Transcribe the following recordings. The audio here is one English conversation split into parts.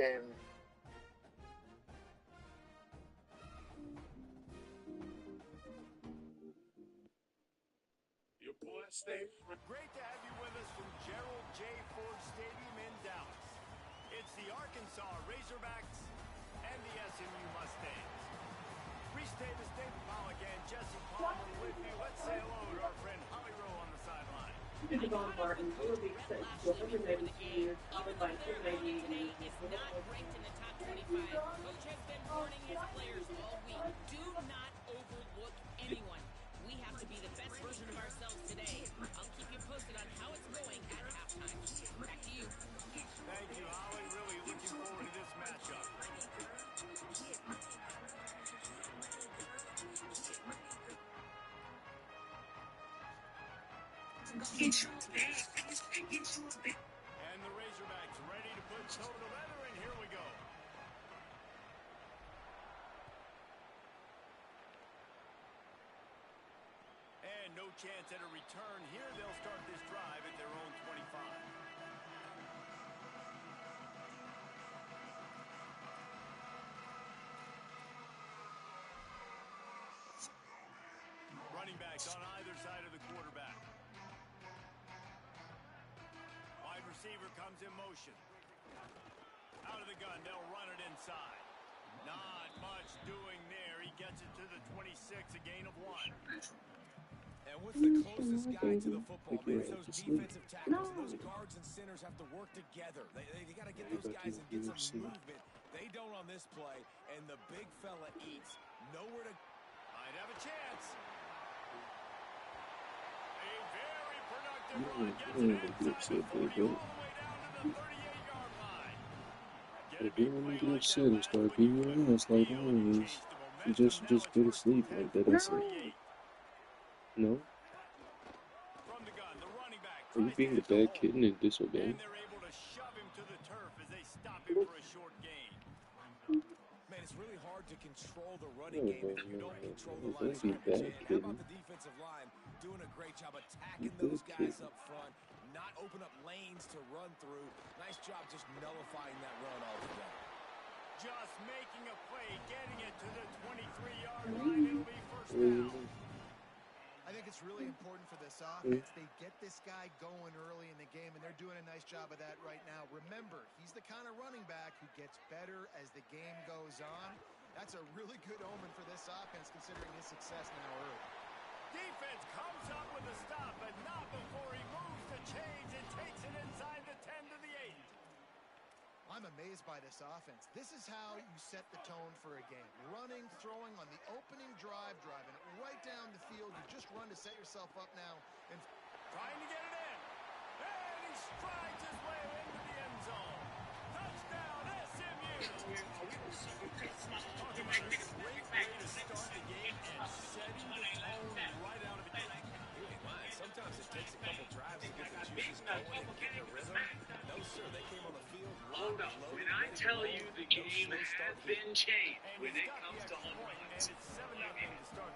Great to have you with us from Gerald J. Ford Stadium in Dallas. It's the Arkansas Razorbacks and the SMU Mustangs. Reese Davis, David Pollock, and Jesse Palmer with you. Let's say hello to our friend Holly Rowe on the sideline. Devon Martin will be set to 192 years, followed by 298 today is not ranked in the top 25. Coach has been warning his players all week. Do not overlook anyone. We have to be the best version of ourselves today. I'll keep you posted on how it's going at halftime. Back to you. Thank you, Holly. Really looking forward to this matchup. And the Razorbacks ready to put toe to leather, and here we go. And no chance at a return here. They'll start this drive at their own 25. Running backs on either side of the quarterback. Wide receiver comes in motion. Out of the gun, they'll run it inside. Not much doing there. He gets it to the 26, a gain of 1. And what's the closest guy to the football, man? It's those defensive tackles. Those guards and centers have to work together. They got to get those guys and get some movement. They don't on this play, and the big fella eats. Nowhere to... Might have a chance. A very productive run gets it inside the 40 all the way down to the 38-yard line. If you want to get upset and start beating your ass like always, you just go to sleep like that. That's it. No? From the gun, the running back Are you being a bad kitten and disobeying? and they're able to shove him to the turf as they stop him for a short gain. Man, it's really hard to control the running game if you don't control the line of Don't be scrimmage. bad, How kitten. about the defensive line doing a great job attacking those guys up front, not open up lanes to run through. Nice job just nullifying that run altogether. Just making a play, getting it to the 23-yard line. It'll be first down. I think it's really important for this offense. They get this guy going early in the game, and they're doing a nice job of that right now. Remember, he's the kind of running back who gets better as the game goes on. That's a really good omen for this offense, considering his success now early. Defense comes up with a stop, but not before he moves the chains and takes it inside the 10 to the 8. I'm amazed by this offense. This is how you set the tone for a game. Running, throwing on the opening drive, driving it right down the field. You just run to set yourself up now. And trying to get it in. And he strides his way into the end zone. Touchdown, SMU. Talk about a great way to start the game and setting the tone right out of the gate. Sometimes it takes a couple drives to get the juices going and get the rhythm. No, sir, they came on the field. Hold up. When I tell you the game has been changed when it comes to home runs,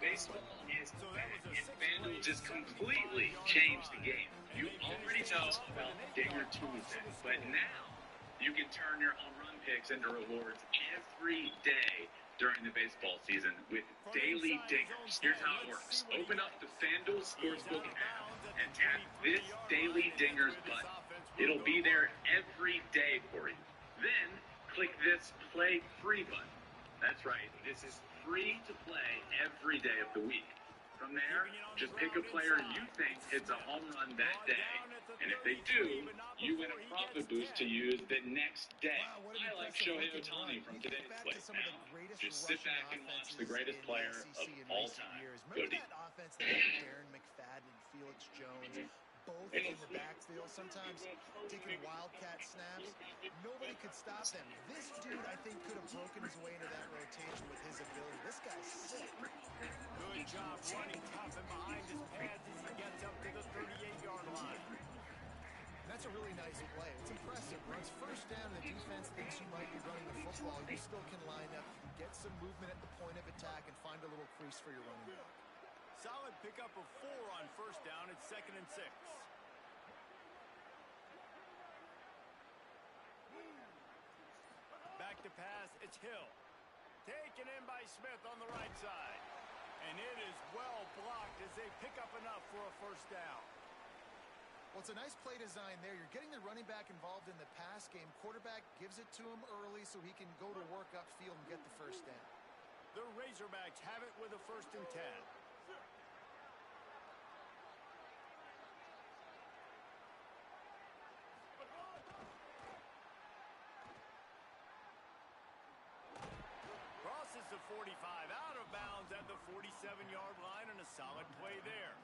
baseball is back, and FanDuel just completely changed the game. You already know about Dinger Tuesday, but now you can turn your home run picks into rewards every day during the baseball season with daily dingers. Here's how it works. Open up the FanDuel Sportsbook app and tap this Daily Dingers button. It'll be there every day for you. Then click this Play Free button. That's right. This is free to play every day of the week. From there, just pick a player you think hits a home run that day. And if they do, you win a profit boost to use the next day. I like Shohei Ohtani from today's slate now. Just sit back and watch the greatest player of all time go deep. That offense that had Darren McFadden and Felix Jones, both in the backfield, sometimes taking wildcat snaps. Nobody could stop them. This dude, I think, could have broken his way into that rotation with his ability. This guy's sick. Good job running tough and behind his pads as he gets up to the 38-yard line. That's a really nice play. It's impressive. Runs first down, and the defense thinks you might be running the football. You still can line up, get some movement at the point of attack, and find a little crease for your running back. Solid pickup of 4 on first down. It's 2nd and 6. to pass. It's Hill. Taken in by Smith on the right side. And it is well blocked as they pick up enough for a first down. Well, it's a nice play design there. You're getting the running back involved in the pass game. Quarterback gives it to him early so he can go to work upfield and get the first down. The Razorbacks have it with a 1st and 10. Crosses the 45 out of bounds at the 47-yard line, and a solid play there.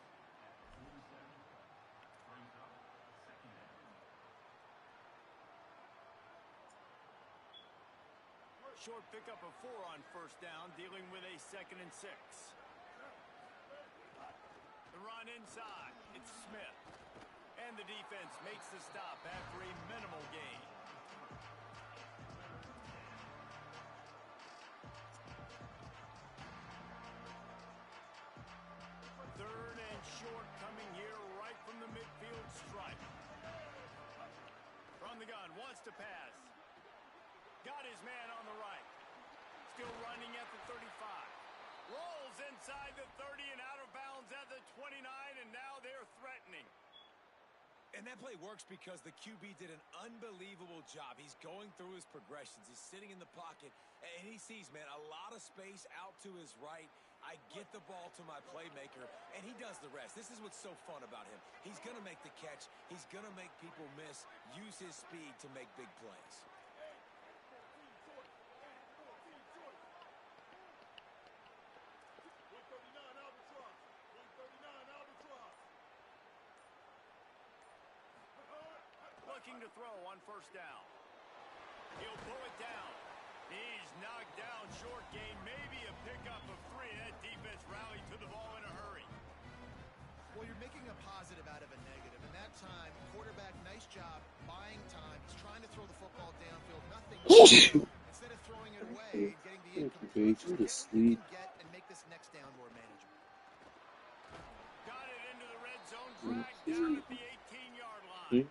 Short pickup of 4 on first down, dealing with a 2nd and 6. The run inside. It's Smith. And the defense makes the stop after a minimal gain. Third and short coming here right from the midfield stripe. From the gun, wants to pass. Got his man on the right. Still running at the 35. Rolls inside the 30 and out of bounds at the 29, and now they're threatening. And that play works because the QB did an unbelievable job. He's going through his progressions. He's sitting in the pocket, and he sees, man, a lot of space out to his right. I get the ball to my playmaker, and he does the rest. This is what's so fun about him. He's going to make the catch. He's going to make people miss, use his speed to make big plays. Looking to throw on first down. He'll pull it down. He's knocked down short gain, maybe a pickup of 3. That defense rallied to the ball in a hurry. Well, you're making a positive out of a negative. And that time, quarterback, nice job buying time. He's trying to throw the football downfield. Nothing. Instead of throwing it away and getting the incomplete, he can get and make this next down more manageable. Got it into the red zone, dragged down at the 18-yard line.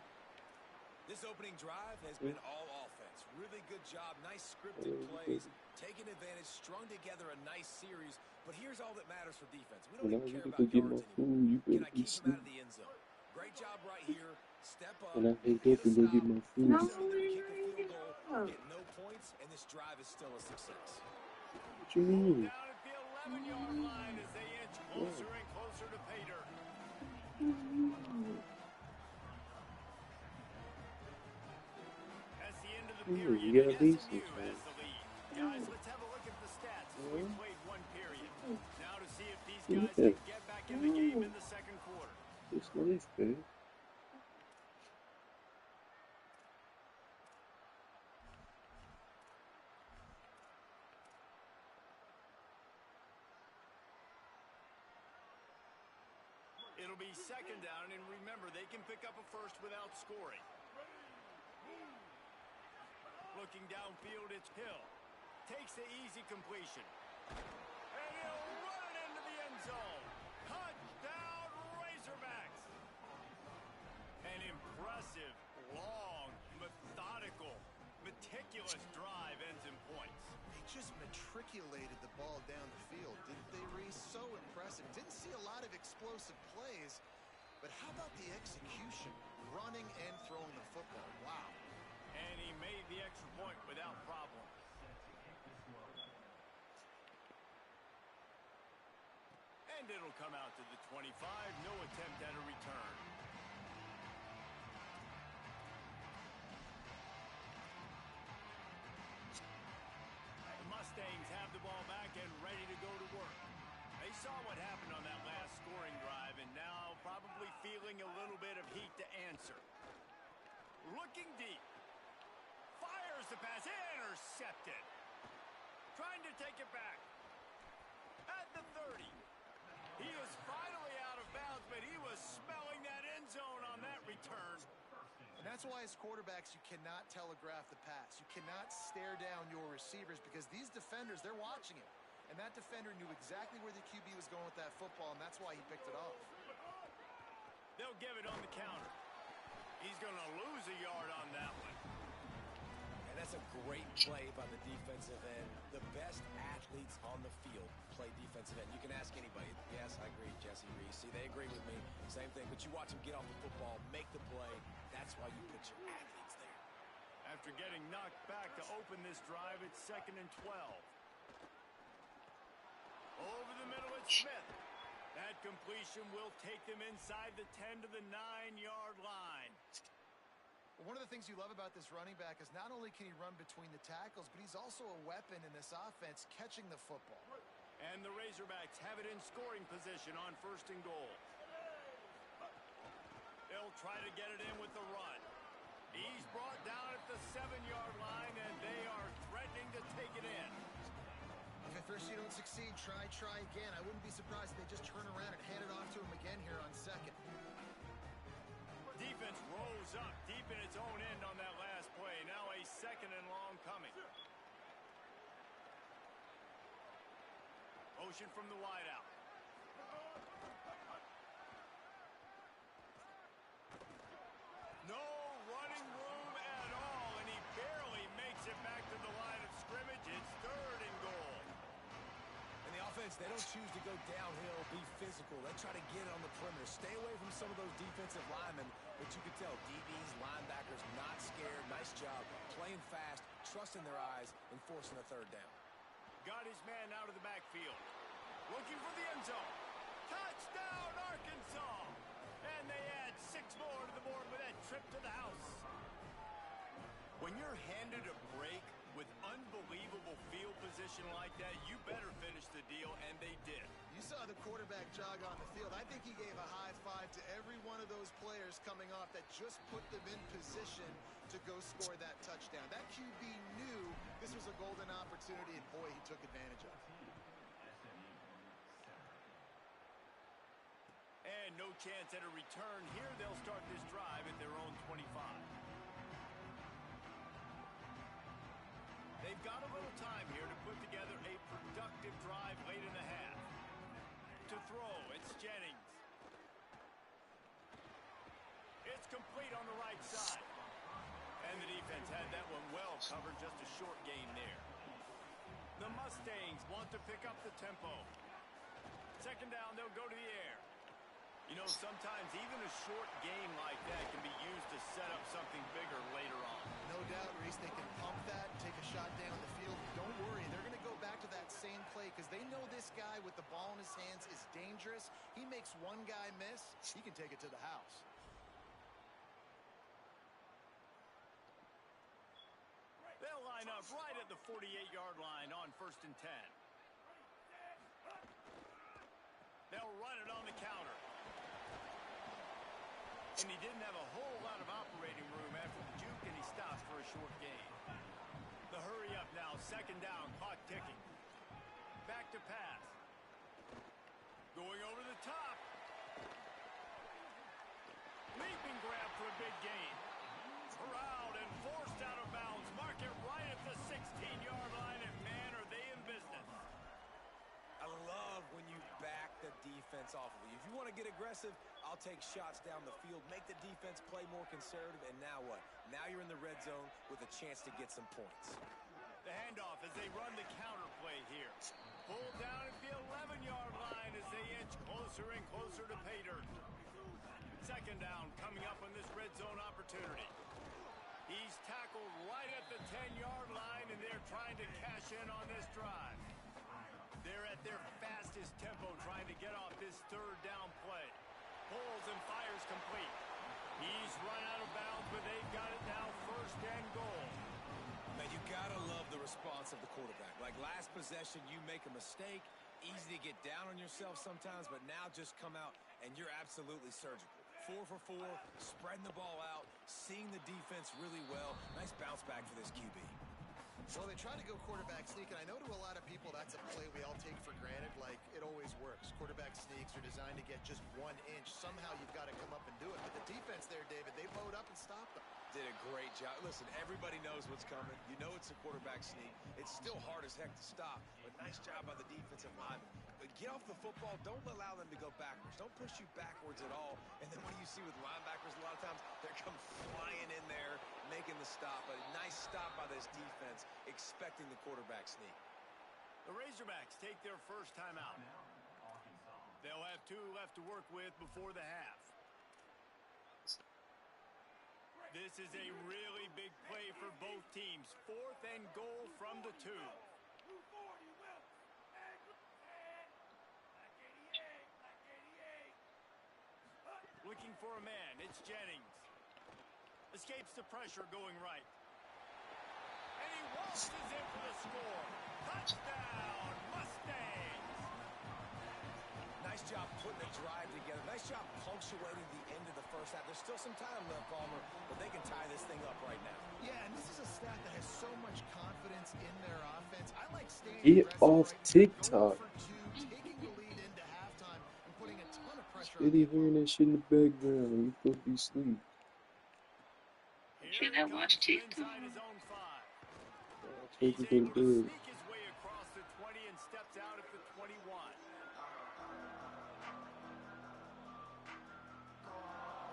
This opening drive has been all offense. Really good job, nice scripted plays, taking advantage, strung together a nice series. But here's all that matters for defense. We don't even care about yards anymore. Can I keep him out of the end zone? Great job right here. Step up, And I hate get a up and go get stop, my food. force them to kick a field goal, get no points, and this drive is still a success. What you mean? Down at the 11-yard line as they inch closer and closer to pay dirt. That's the end of the period. You got SMU decent, has man. the lead. Guys, let's have a look at the stats as we played 1 period. Now to see if these guys can get back in the game in the 2nd quarter. It's nice, man. It'll be 2nd down, and remember, they can pick up a first without scoring. Looking downfield, it's Hill. Takes the easy completion. And he'll run it into the end zone. Touchdown, Razorbacks. An impressive, long, methodical, meticulous drive ends in points. They just matriculated the ball down the field, didn't they, Reese? So impressive. Didn't see a lot of explosive plays, but how about the execution? Running and throwing the football. Wow. And he made the extra point without problem. And it'll come out to the 25. No attempt at a return. The Mustangs have the ball back and ready to go to work. They saw what happened on that last scoring drive and now probably feeling a little bit of heat to answer. Looking deep. Fires the pass. Intercepted. Trying to take it back. At the 30. He is finally out of bounds, but he was smelling that end zone on that return. And that's why as quarterbacks, you cannot telegraph the pass. You cannot stare down your receivers because these defenders, they're watching it. And that defender knew exactly where the QB was going with that football, and that's why he picked it off. They'll give it on the counter. He's going to lose a yard on that one. And that's a great play by the defensive end. The best athletes on the field play defensive end. You can ask anybody. Yes, I agree, Jesse Reese. See, they agree with me. Same thing. But you watch them get off the football, make the play. That's why you put your athletes there. After getting knocked back to open this drive, it's 2nd and 12. Over the middle, it's Smith. That completion will take them inside the 10 to the 9-yard line. One of the things you love about this running back is not only can he run between the tackles, but he's also a weapon in this offense catching the football. And the Razorbacks have it in scoring position on 1st and goal. They'll try to get it in with the run. He's brought down at the 7-yard line, and they are threatening to take it in. If at first you don't succeed, try again. I wouldn't be surprised if they just turn around and hand it off to him again here on 2nd. Defense rose up deep in its own end on that last play. Now a 2nd and long coming. Motion from the wideout. No running room at all, and he barely makes it back to the line of scrimmage. It's 3rd and goal. And the offense, they don't choose to go downhill, be physical. They try to get on the perimeter. Stay away from some of those defensive linemen. But you can tell DBs, linebackers, not scared. Nice job. Playing fast, trusting their eyes, and forcing a 3rd down. Got his man out of the backfield. Looking for the end zone. Touchdown, Arkansas! And they add 6 more to the board with that trip to the house. When you're handed a break with unbelievable field position like that, you better finish the deal, and they did. You saw the quarterback jog on the field. I think he gave a high five to every one of those players coming off that just put them in position to go score that touchdown. That QB knew this was a golden opportunity, and boy, he took advantage of it. And no chance at a return here. They'll start this drive at their own 25. They've got a little time here to put together a productive drive late in the half. To throw, it's Jennings. It's complete on the right side. And the defense had that one well covered, just a short gain there. The Mustangs want to pick up the tempo. 2nd down, they'll go to the air. You know, sometimes even a short game like that can be used to set up something bigger later on. No doubt, Reese, they can pump that, take a shot down the field. Don't worry, they're going to go back to that same play because they know this guy with the ball in his hands is dangerous. He makes one guy miss, he can take it to the house. They'll line up right at the 48-yard line on 1st and 10. They'll run it on the counter. And he didn't have a whole lot of operating room after the juke, and he stops for a short gain. The hurry up now, 2nd down, clock ticking. Back to pass. Going over the top. Leaping grab for a big gain. Corralled and forced out of bounds. Mark it right at the 16-yard line, and man, are they in business. I love when you back the defense off of you. If you want to get aggressive, I'll take shots down the field, make the defense play more conservative, and now what? Now you're in the red zone with a chance to get some points. The handoff as they run the counter play here. Pulled down at the 11-yard line as they inch closer and closer to pay dirt. 2nd down coming up on this red zone opportunity. He's tackled right at the 10-yard line, and they're trying to cash in on this drive. They're at their fastest tempo trying to get off this 3rd down play. Pulls and fires complete. He's run out of bounds, but they've got it now 1st and goal. Now, you got to love the response of the quarterback. Like last possession, you make a mistake. Easy to get down on yourself sometimes, but now just come out and you're absolutely surgical. 4 for 4, spreading the ball out, seeing the defense really well. Nice bounce back for this QB. Well, they try to go quarterback sneak, and I know to a lot of people that's a play we all take for granted, like it always works. Quarterback sneaks are designed to get just 1 inch. Somehow you've got to come up and do it. But the defense there, David, they load up and stop them. Did a great job. Listen, everybody knows what's coming. You know it's a quarterback sneak. It's still hard as heck to stop, but nice job by the defensive lineman. But get off the football. Don't allow them to go backwards. Don't push you backwards at all. And then what do you see with linebackers a lot of times? They come flying in there, making the stop. A nice stop by this defense, expecting the quarterback sneak. The Razorbacks take their first time out. They'll have 2 left to work with before the half. This is a really big play for both teams. 4th and goal from the 2. Looking for a man. It's Jennings. Escapes the pressure going right. And he waltzes in for the score. Touchdown, Mustangs! Nice job putting a drive together. Nice job punctuating the end of the first half. There's still some time left, Palmer, but they can tie this thing up right now. Yeah, and this is a staff that has so much confidence in their offense. I like staying Get off TikTok. taking the lead into halftime and putting a ton of pressure on Steady hearing that shit in the background. You supposed to be asleep. Should I watch TikTok? Take He's it to able to bed. sneak his way across the 20 and steps out at the 21.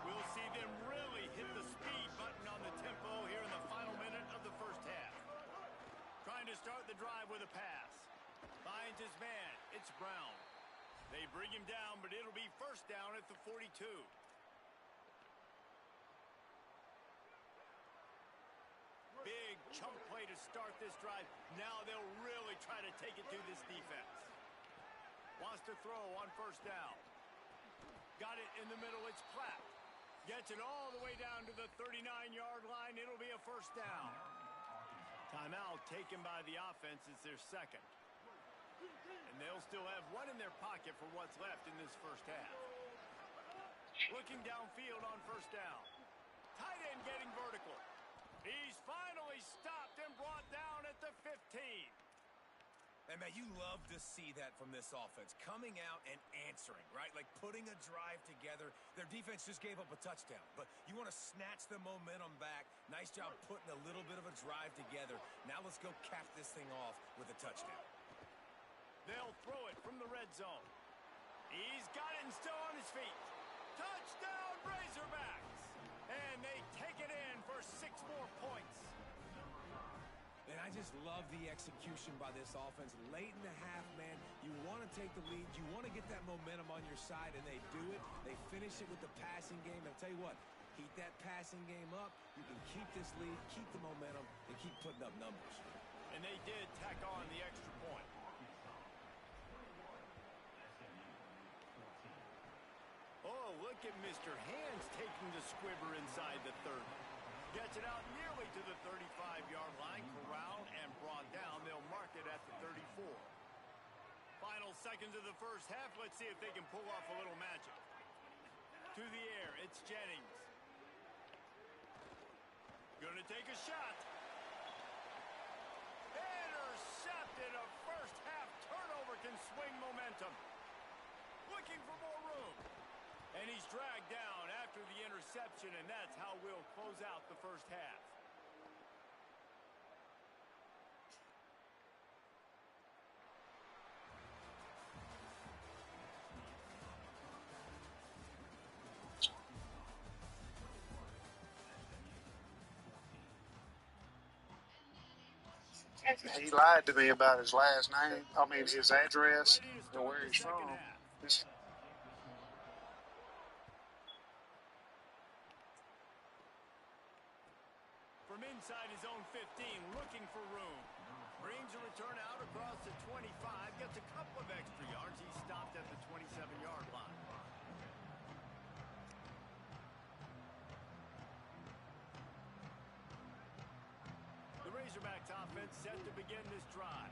We'll see them really hit the speed button on the tempo here in the final minute of the first half. Trying to start the drive with a pass. Finds his man. It's Brown. They bring him down, but it'll be first down at the 42. Big chunk play to start this drive. Now they'll really try to take it to this defense. Wants to throw on first down. Got it in the middle. It's Platt. Gets it all the way down to the 39-yard line. It'll be a first down. Timeout taken by the offense. It's their second. And they'll still have 1 in their pocket for what's left in this first half. Looking downfield on first down. Tight end getting vertical. He's finally stopped and brought down at the 15. And, man, you love to see that from this offense. Coming out and answering, right? Like putting a drive together. Their defense just gave up a touchdown. But you want to snatch the momentum back. Nice job putting a little bit of a drive together. Now let's go cap this thing off with a touchdown. They'll throw it from the red zone. He's got it and still on his feet. Touchdown, Razorbacks! And they take it in for 6 more points. And I just love the execution by this offense. Late in the half, man, you want to take the lead. You want to get that momentum on your side, and they do it. They finish it with the passing game. I'll tell you what, keep that passing game up. You can keep this lead, keep the momentum, and keep putting up numbers. And they did tack on the extra point. Oh, look at Mr. Hands taking the squibber inside the 30. Gets it out nearly to the 35-yard line. Corralled and brought down. They'll mark it at the 34. Final seconds of the first half. Let's see if they can pull off a little magic. To the air, it's Jennings. Gonna take a shot. Intercepted. A first half turnover can swing momentum. Looking for more room. And he's dragged down after the interception, and that's how we'll close out the first half. He lied to me about his last name. I mean, his address and where he's from. From inside his own 15, looking for room. Brings a return out across the 25. Gets a couple of extra yards. He's stopped at the 27-yard line. The Razorbacks offense set to begin this drive.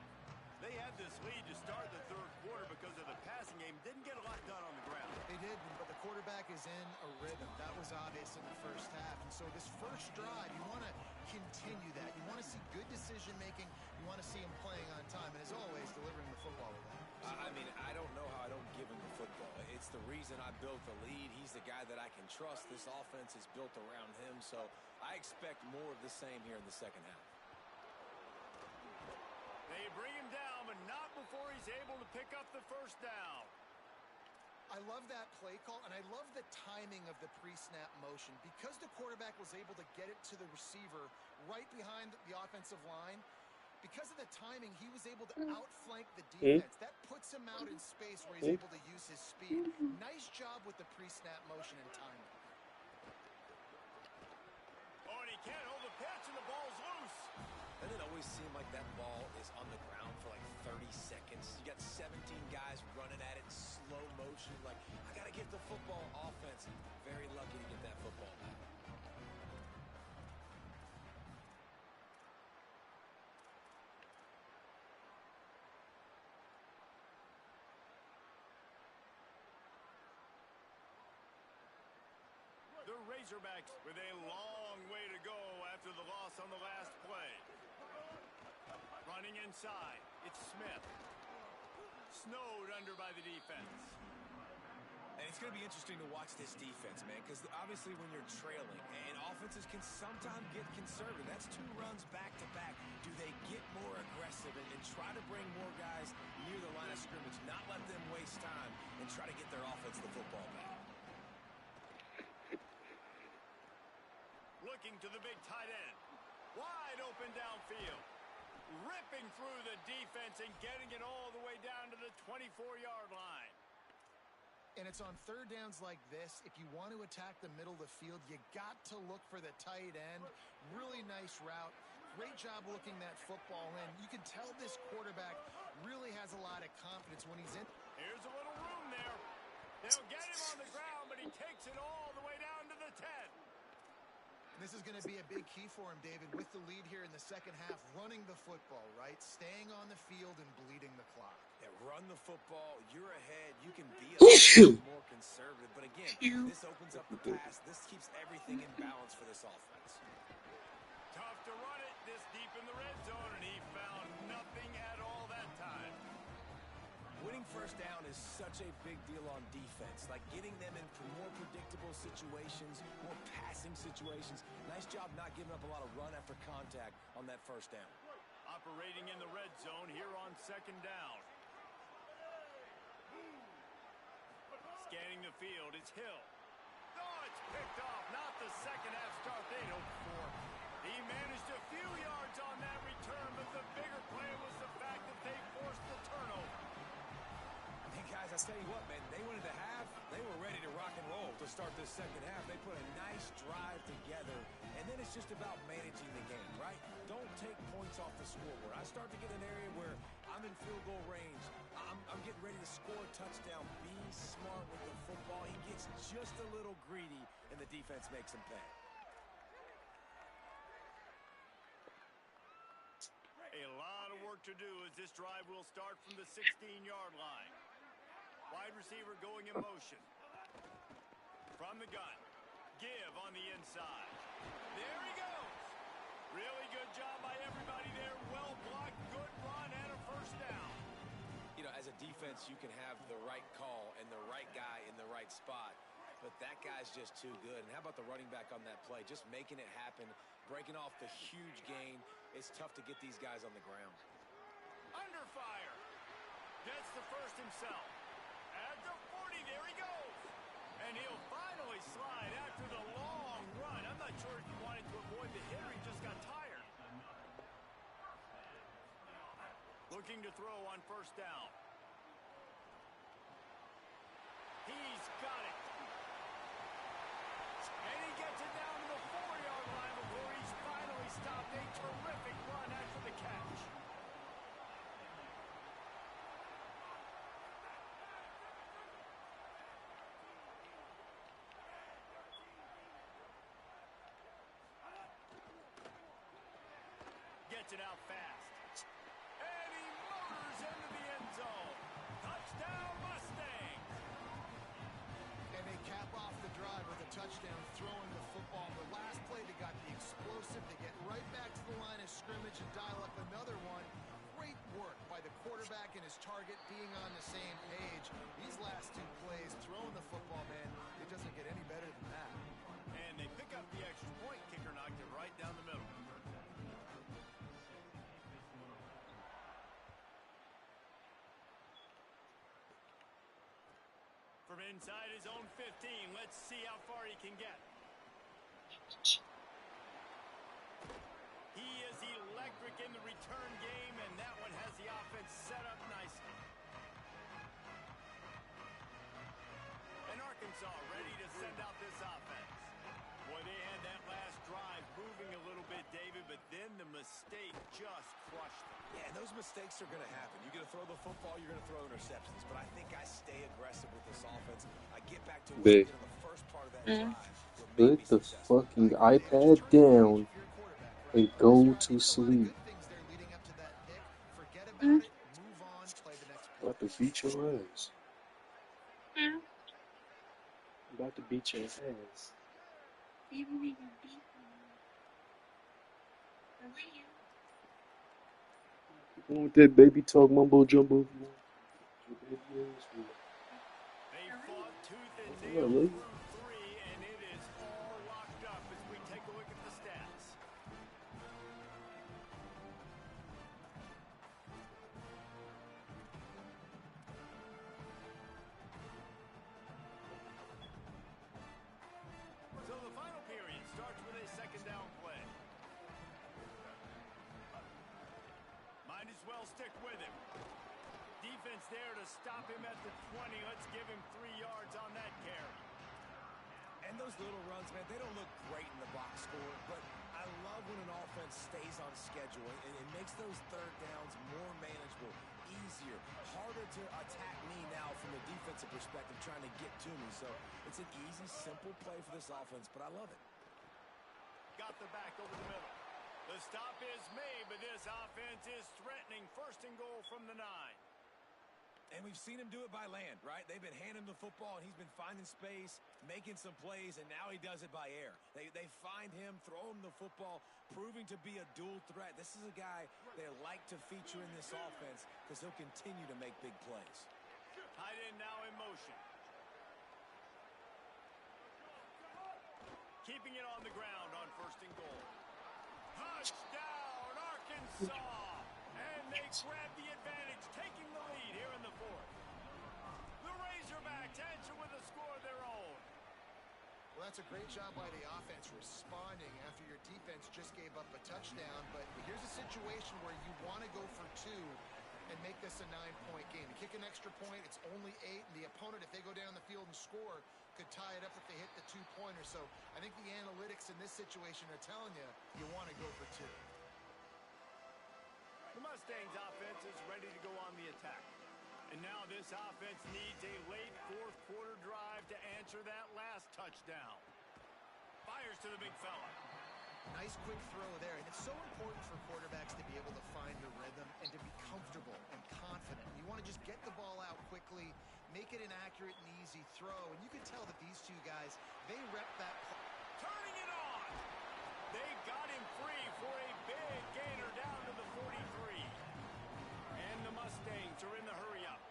They had this lead to start the third quarter because of the passing game. Didn't get a lot done on the ground. They did, but the quarterback is in a rhythm. That was obvious in the first half. And so this first drive, you want to continue that. You want to see good decision-making. You want to see him playing on time. And as always, delivering the football with that. I mean, I don't know how I don't give him the football. It's the reason I built the lead. He's the guy that I can trust. This offense is built around him. So I expect more of the same here in the second half. They bring him down, but not before he's able to pick up the first down. I love that play call, and I love the timing of the pre-snap motion. Because the quarterback was able to get it to the receiver right behind the offensive line, because of the timing, he was able to outflank the defense. That puts him out in space where he's able to use his speed. Nice job with the pre-snap motion and timing. Oh, and he can't hold the pitch, and the ball's loose. Doesn't it always seem like that ball is on the ground for like 30 seconds? You got 17 guys running at it, slow motion. Like, I got to get the football. Offense, very lucky to get that football back. The Razorbacks with a long way to go after the loss on the last play. Running inside, it's Smith. Snowed under by the defense. And it's going to be interesting to watch this defense, man, because obviously when you're trailing, and offenses can sometimes get conservative. That's 2 runs back-to-back. Do they get more aggressive and try to bring more guys near the line of scrimmage, not let them waste time, and try to get their offense the football back? Looking to the big tight end. Wide open downfield. Ripping through the defense and getting it all the way down to the 24-yard line. And it's on third downs like this. If you want to attack the middle of the field, you got to look for the tight end. Really nice route. Great job looking that football in. You can tell this quarterback really has a lot of confidence when he's in. Here's a little room there. They'll get him on the ground, but he takes it all the way down to the 10. This is going to be a big key for him, David, with the lead here in the second half, running the football, right? Staying on the field and bleeding the clock. Yeah, run the football. You're ahead. You can be a little more conservative. But again, this opens up the pass. This keeps everything in balance for this offense. Tough to run it this deep in the red zone, and he found nothing at all that time. Winning first down is such a big deal on defense, like getting them in more predictable situations, more passing situations. Nice job not giving up a lot of run after contact on that first down. Operating in the red zone here on second down. Scanning the field, it's Hill. Oh, it's picked off. Not the second half start they'd hoped for. He managed a few yards on that return, but the bigger play was the fact that they forced the turnover. Guys, I tell you what, man, they went into half. They were ready to rock and roll to start this second half. They put a nice drive together, and then it's just about managing the game, right? Don't take points off the scoreboard. I start to get an area where I'm in field goal range. I'm getting ready to score a touchdown. Be smart with the football. He gets just a little greedy, and the defense makes him pay. A lot of work to do as this drive will start from the 16-yard line. Wide receiver going in motion. From the gun. Give on the inside. There he goes. Really good job by everybody there. Well blocked, good run, and a first down. You know, as a defense, you can have the right call and the right guy in the right spot, but that guy's just too good. And how about the running back on that play? Just making it happen, breaking off the huge gain. It's tough to get these guys on the ground. Under fire. Gets the first himself. At the 40, there he goes. And he'll finally slide after the long run. I'm not sure if he wanted to avoid the hit or he just got tired. Looking to throw on first down. He's got it. And he gets it down to the 4-yard line before he's finally stopped. A terrific run after the catch. Gets it out fast. And he motors into the end zone. Touchdown, Mustangs. And they cap off the drive with a touchdown, throwing the football. The last play, they got the explosive. They get right back to the line of scrimmage and dial up another one. Great work by the quarterback and his target being on the same page. These last 2 plays, throwing the football, man, it doesn't get any better than that. And they pick up the extra point. Kicker knocked it right down the middle. inside his own 15. Let's see how far he can get. He is electric in the return game, and that one has the offense set up nicely. And Arkansas ready to send out this offense. Boy, they had that last drive moving a little bit, David, but then the mistake just crushed them. Yeah, those mistakes are going to happen. You're going to throw the football, you're going to throw interceptions. But I think I stay aggressive with this offense. I get back to what I did in the first part of that drive. Put the fucking iPad down and go to sleep. About to beat your ass. About to beat your ass. Going with that baby talk mumbo jumbo. They fought tooth and nail through 3, and it is all locked up as we take a look at the stats. So the final period starts with a second down play. Might as well stick with him. Defense there to stop him at the 20. Let's give him 3 yards on that carry. And those little runs, man, they don't look great in the box score, but I love when an offense stays on schedule and it makes those third downs more manageable, easier, harder to attack me now from a defensive perspective trying to get to me. So it's an easy, simple play for this offense, but I love it. Got the back over the middle. The stop is made, but this offense is threatening. First and goal from the 9. And we've seen him do it by land, right? They've been handing him the football, and he's been finding space, making some plays, and now he does it by air. They find him, throw him the football, proving to be a dual threat. This is a guy they like to feature in this offense because he'll continue to make big plays. Tight end now in motion. Keeping it on the ground on first and goal. Touchdown, Arkansas! And they grab the advantage, taking the lead here in the 4th. The Razorbacks answer with a score of their own. Well, that's a great job by the offense responding after your defense just gave up a touchdown. But here's a situation where you want to go for 2 and make this a 9-point game. You kick an extra point, it's only 8, and the opponent, if they go down the field and score, could tie it up if they hit the 2-pointer. So I think the analytics in this situation are telling you, you want to go for 2. The Mustangs offense is ready to go on the attack. And now this offense needs a late 4th quarter drive to answer that last touchdown. Fires to the big fella. Nice quick throw there, and it's so important for quarterbacks to be able to find the rhythm and to be comfortable and confident. You want to just get the ball out quickly, make it an accurate and easy throw, and you can tell that these two guys, they rep that. Turning it on! They got him free for a big gainer down to the 43. And the Mustangs are in the hurry-up.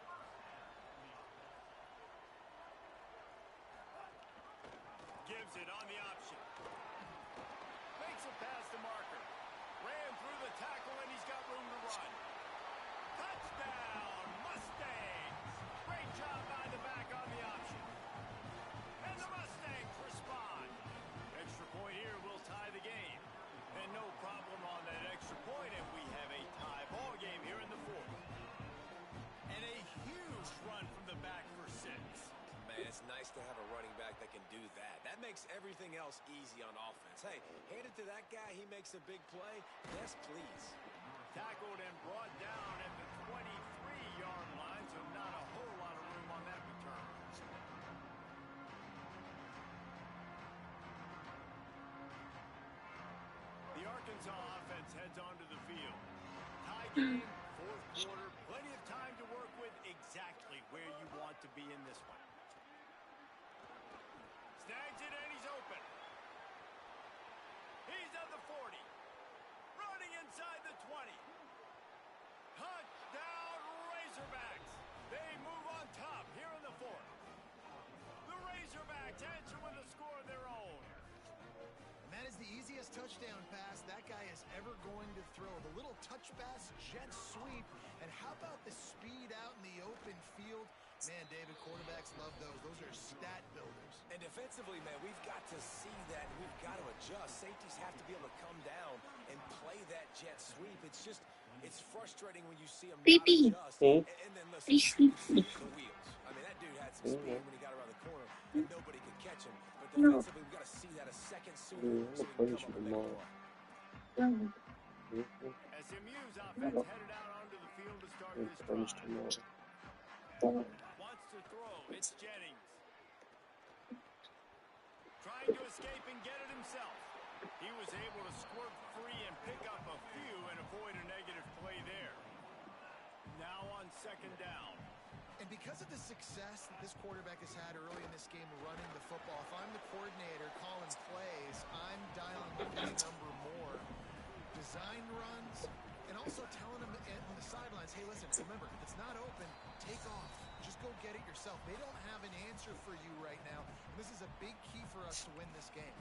Gives it on the option. Makes it past the marker. Ran through the tackle, and he's got room to run. Touchdown, Mustangs! Great job by the back on the option. And the Mustangs respond. Extra point here will tie the game. And no problem on that extra point, and we have a tie ball game here in the 4th. And a huge run from the back for 6. Man, it's nice to have a running back that can do that. That makes everything else easy on offense. Hey, hand it to that guy, he makes a big play. Yes, please. Tackled and brought down at the 23-yard line, so not a whole lot of room on that return. The Arkansas offense heads onto the field. Tie game, 4th quarter, plenty of time to work with, exactly where you want to be in this one. Snags it and he's open. He's at the 40. Running inside the 20. Touchdown Razorbacks. They move on top here in the 4th. The Razorbacks answer with a score of their own. And that is the easiest touchdown pass that guy is ever going to throw. The little touch pass, jet sweep. And how about the speed out in the open field Man, David, quarterbacks love those. Those are stat builders. And defensively, man, we've got to see that, and we've got to adjust. Safeties have to be able to come down and play that jet sweep. It's frustrating when you see them not adjust. And then, listen, the wheels. I mean, that dude had some speed when he got around the corner, and nobody could catch him. But defensively, we've got to see that a second sooner so we can come up and make a play. SMU's offense headed out onto the field to start this drive. Wants to throw. It's Jennings. Trying to escape and get it himself. He was able to squirt free and pick up a few and avoid a negative play there. Now on second down. And because of the success that this quarterback has had early in this game running the football, if I'm the coordinator calling plays, I'm dialing this number more. Design runs, and also telling them on the sidelines, hey, listen, remember, if it's not open, take off. Just go get it yourself. They don't have an answer for you right now. And this is a big key for us to win this game.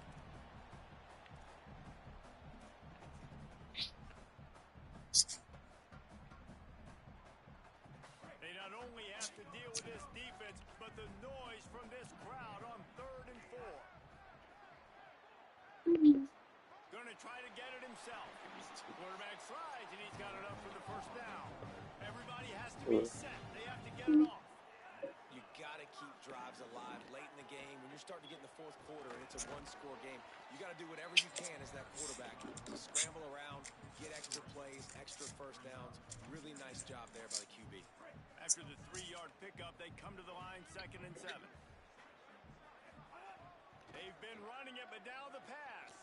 They not only have to deal with this defense, but the noise from this crowd on 3rd and 4. Gonna try to get it himself. Quarterback slides, and he's got it up for the first down. Everybody has to be set. They have to get it off. You got to keep drives alive late in the game. When you're starting to get in the fourth quarter and it's a one-score game, you got to do whatever you can as that quarterback to scramble around, get extra plays, extra first downs. Really nice job there by the QB. After the 3-yard pickup, they come to the line 2nd and 7. They've been running it, but now the pass.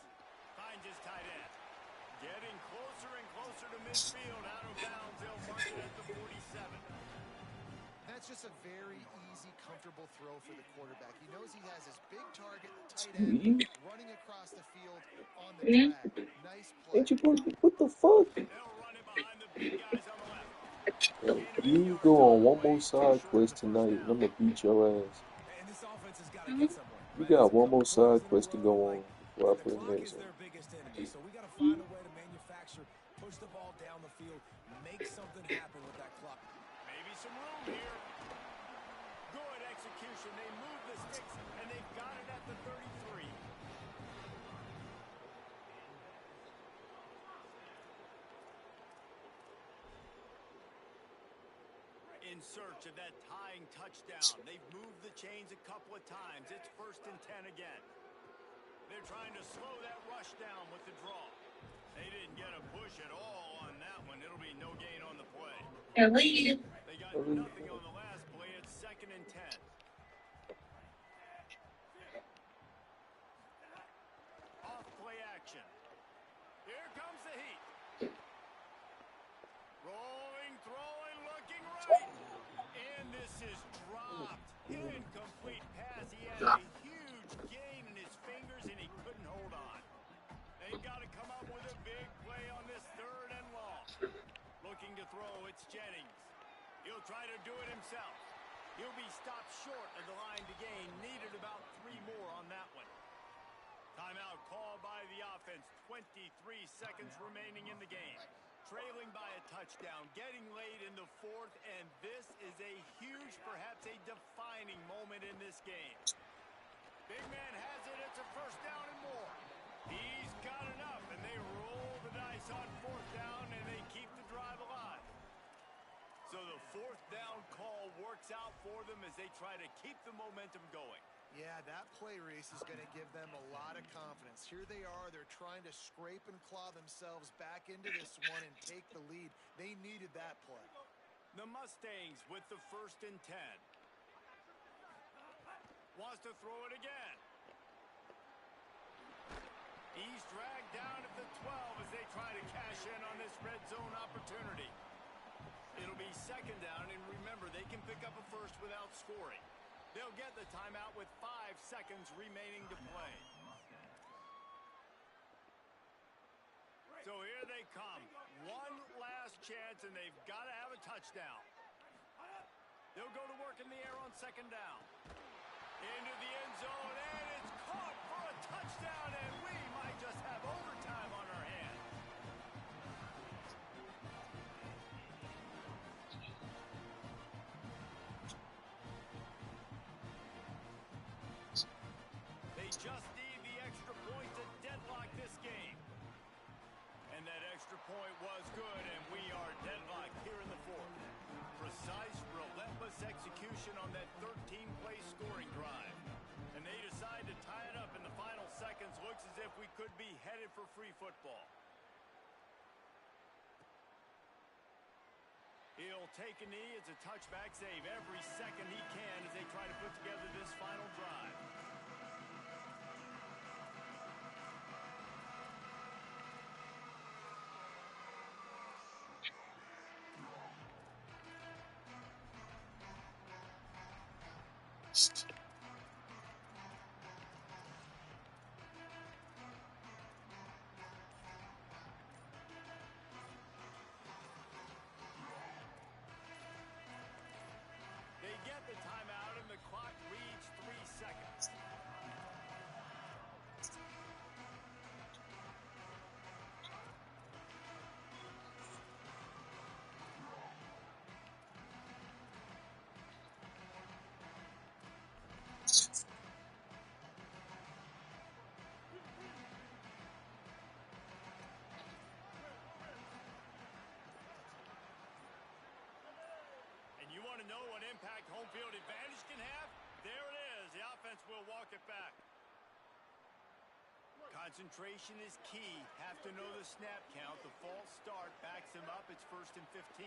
Finds his tight end. Getting closer and closer to midfield. Out of bounds, they'll mark it at the 47. That's just a very easy, comfortable throw for the quarterback. He knows he has his big target, tight end, running across the field on the drag. Nice play. What the fuck? They'll run it behind the big guys on the left. Yo, you go on one more side quest tonight, and I'm gonna beat your ass. And this offense has got to get somewhere. You got one more side quest to go on before I put it next The clock is on. their biggest enemy, so we got to find a way to manufacture, push the ball down the field, make something happen with that clock. Maybe some room here. Good execution. They move the sticks, and they've got it at the 33. In search of that tying touchdown. They've moved the chains a couple of times. It's 1st and 10 again. They're trying to slow that rush down with the draw. They didn't get a push at all on that one. It'll be no gain on the play. They got nothing on the last play. It's 2nd and 10. Off play action. Here comes the heat. Rolling, throwing, looking right. And this is dropped. Incomplete pass. He had a huge gain in his fingers, and he couldn't hold on. They've got to come up with a big play on this 3rd and long. Looking to throw, it's Jennings. He'll try to do it himself. He'll be stopped short of the line to gain. Needed about 3 more on that one. Timeout called by the offense. 23 seconds remaining in the game. Trailing by a touchdown. Getting late in the 4th, and this is a huge, perhaps a defining moment in this game. Big man has it. It's a 1st down and more. He's got enough, and they roll the dice on 4th down, and they keep the drive alive. So the 4th down call works out for them as they try to keep the momentum going. Yeah, that play, Reese, is going to give them a lot of confidence. Here they are. They're trying to scrape and claw themselves back into this one and take the lead. They needed that play. The Mustangs with the 1st and 10. Wants to throw it again. He's dragged down at the 12 as they try to cash in on this red zone opportunity. It'll be 2nd down, and remember, they can pick up a first without scoring. They'll get the timeout with 5 seconds remaining to play. So here they come. One last chance, and they've got to have a touchdown. They'll go to work in the air on 2nd down. Into the end zone, and it's caught for a touchdown, and we might just have overtime on our hands. extra point was good, and we are deadlocked here in the fourth. Precise, relentless execution on that 13-play scoring drive. And they decide to tie it up in the final seconds. Looks as if we could be headed for free football. He'll take a knee. It's a touchback save every second he can as they try to put together this final drive. They get the timeout and the clock reads 3 seconds. You want to know what impact home field advantage can have? There it is. The offense will walk it back. Concentration is key. Have to know the snap count. The false start backs him up. It's 1st and 15.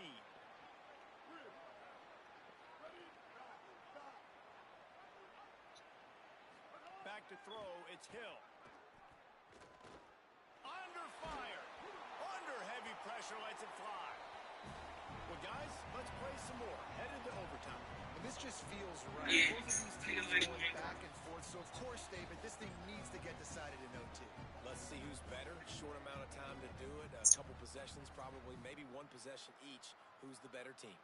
Back to throw. It's Hill. Under fire. Under heavy pressure. Lets it fly. Well, guys, let's play some more. Headed to overtime. And this just feels right. Yeah. Both of these teams going back and forth. So, of course, David, this thing needs to get decided in OT. Let's see who's better. Short amount of time to do it. A couple possessions, probably maybe one possession each. Who's the better team?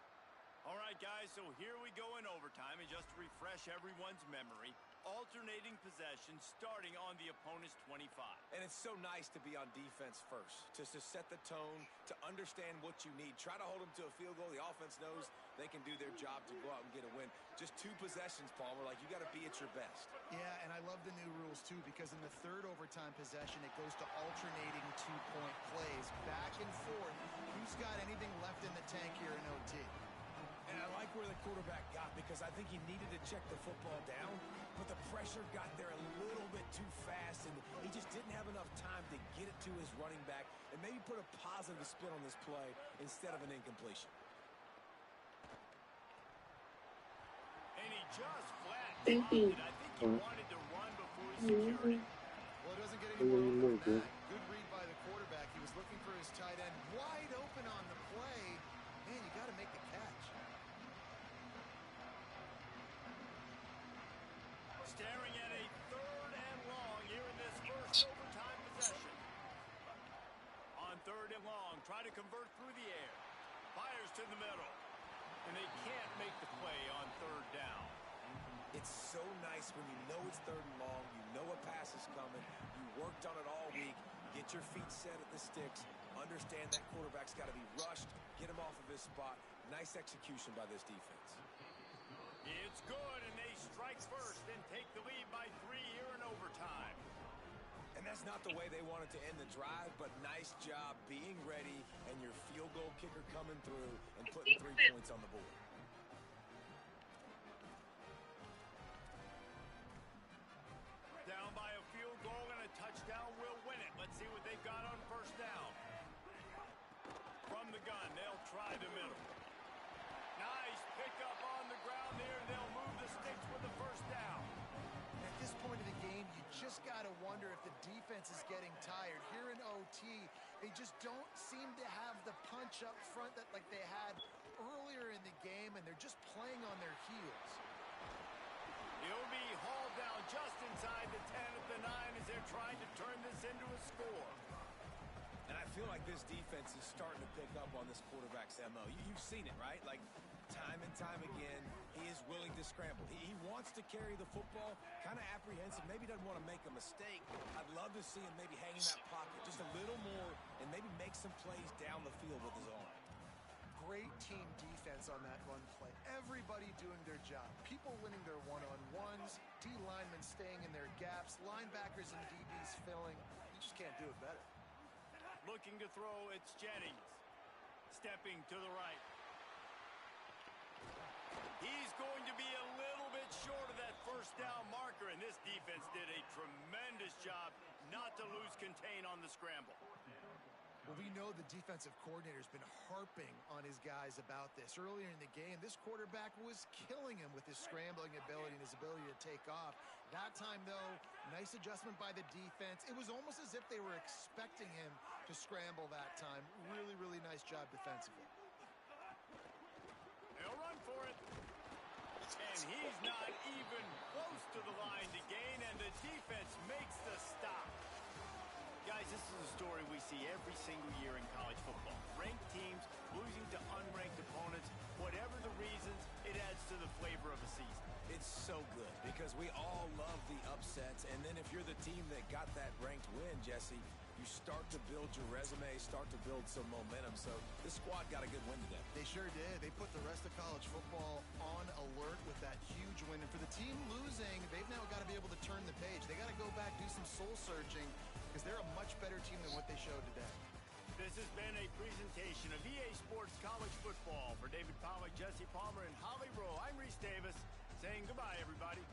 All right, guys, so here we go in overtime. And just to refresh everyone's memory, alternating possessions starting on the opponent's 25. And it's so nice to be on defense first, just to set the tone, to understand what you need. Try to hold them to a field goal. The offense knows they can do their job to go out and get a win. Just 2 possessions, Palmer, like you got to be at your best. Yeah, and I love the new rules, too, because in the third overtime possession, it goes to alternating 2-point plays, back and forth. Who's got anything left in the tank here in OT? And I like where the quarterback got because I think he needed to check the football down, but the pressure got there a little bit too fast, and he just didn't have enough time to get it to his running back and maybe put a positive spin on this play instead of an incompletion. And he just flat Thank you. I think he wanted to run before he secured it. Well, it doesn't get any more open than that. Good read by the quarterback. He was looking for his tight end wide open on the play. Man, you got to make the catch. Staring at a 3rd and long here in this first overtime possession. On 3rd and long, try to convert through the air. Fires to the middle. And they can't make the play on 3rd down. It's so nice when you know it's 3rd and long, you know a pass is coming, you worked on it all week, get your feet set at the sticks, understand that quarterback's got to be rushed, get him off of his spot. Nice execution by this defense. It's good, and they strike first and take the lead by 3 here in overtime. And that's not the way they wanted to end the drive, but nice job being ready and your field goal kicker coming through and putting 3 points on the board. Down by a field goal and a touchdown will win it. Let's see what they've got on 1st down. From the gun, they'll try the middle. Nice pickup on the ground there, and they'll move the sticks with the 1st down. At this point of the game, you just got to wonder if the defense is getting tired. Here in OT, they just don't seem to have the punch up front that like they had earlier in the game, and they're just playing on their heels. He'll be hauled down just inside the 10 at the 9 as they're trying to turn this into a score. And I feel like this defense is starting to pick up on this quarterback's MO. You've seen it, right? Like, time and time again, he is willing to scramble. He wants to carry the football, kind of apprehensive, maybe doesn't want to make a mistake. I'd love to see him maybe hang in that pocket just a little more and maybe make some plays down the field with his arm. Great team defense on that run play. Everybody doing their job. People winning their one-on-ones, D linemen staying in their gaps, linebackers and DBs filling. You just can't do it better. Looking to throw, it's Jennings. Stepping to the right. He's going to be a little bit short of that first down marker, and this defense did a tremendous job not to lose contain on the scramble. Well, we know the defensive coordinator's been harping on his guys about this. Earlier in the game, this quarterback was killing him with his scrambling ability and his ability to take off. That time, though, nice adjustment by the defense. It was almost as if they were expecting him to scramble that time. Really, really nice job defensively. They'll run for it. And he's not even close to the line to gain, and the defense makes the stop. Guys, this is a story we see every single year in college football. Ranked teams losing to unranked opponents. Whatever the reasons, it adds to the flavor of a season. It's so good because we all love the upsets, and then if you're the team that got that ranked win, Jesse, you start to build your resume, start to build some momentum. So this squad got a good win today. They sure did. They put the rest of college football on alert with that huge win. And for the team losing, they've now got to be able to turn the page. They got to go back, do some soul searching, because they're a much better team than what they showed today. This has been a presentation of EA Sports College Football. For David Pollack, Jesse Palmer, and Holly Rowe, I'm Reese Davis saying goodbye, everybody.